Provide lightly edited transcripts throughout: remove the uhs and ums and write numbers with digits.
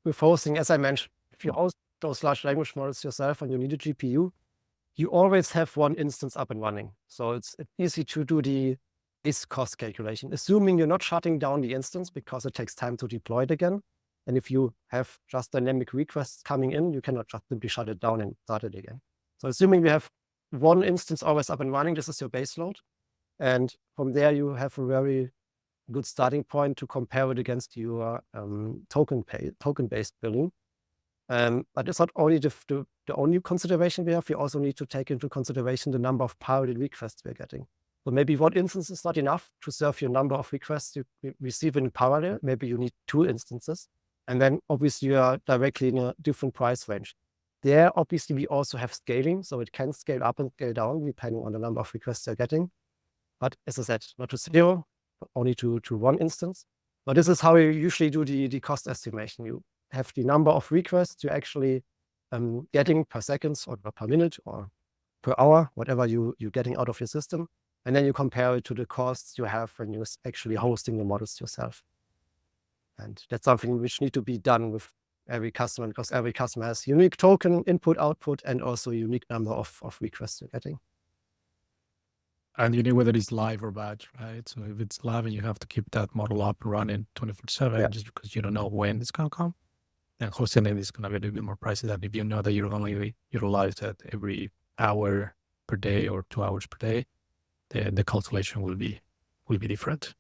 with hosting, as I mentioned, if you host those large language models yourself and you need a GPU, you always have one instance up and running. So it's easy to do the base cost calculation, assuming you're not shutting down the instance because it takes time to deploy it again. And if you have just dynamic requests coming in, you cannot just simply shut it down and start it again. So assuming you have one instance always up and running, this is your base load. And from there, you have a very good starting point to compare it against your token-based billing. But it's not only the only consideration we have. We also need to take into consideration the number of parallel requests we're getting. So maybe one instance is not enough to serve your number of requests you receive in parallel. Maybe you need 2 instances. And then obviously you are directly in a different price range. There, obviously, we also have scaling. So it can scale up and scale down depending on the number of requests you're getting. But as I said, not to 0, only to 1 instance. But this is how you usually do the cost estimation. You have the number of requests you're actually getting per second or per minute or per hour, whatever you're getting out of your system. And then you compare it to the costs you have when you're actually hosting the models yourself. And that's something which need to be done with every customer, because every customer has unique token input, output, and also unique number of requests you're getting. And you know whether it's live or batch, right? So if it's live and you have to keep that model up and running 24/7, just because you don't know when it's going to come, then hosting it is going to be a little bit more pricey than if you know that you're only utilize that every hour per day or 2 hours per day. The calculation will be different.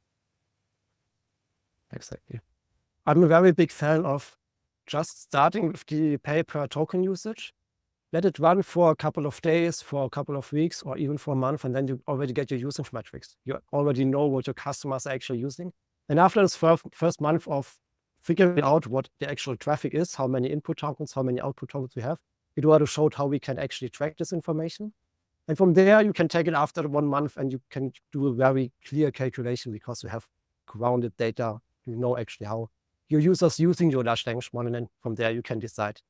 Exactly. I'm a very big fan of just starting with the pay per token usage. Let it run for a couple of days, for a couple of weeks, or even for a month, and then you already get your usage metrics. You already know what your customers are actually using. And after this first month of figuring out what the actual traffic is, how many input tokens, how many output tokens we have, it already showed how we can actually track this information. And from there, you can take it after 1 month and you can do a very clear calculation because you have grounded data. You know actually how your users using your large language model, and from there you can decide,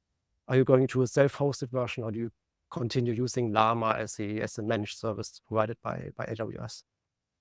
are you going to a self-hosted version or do you continue using Llama as a managed service provided by AWS?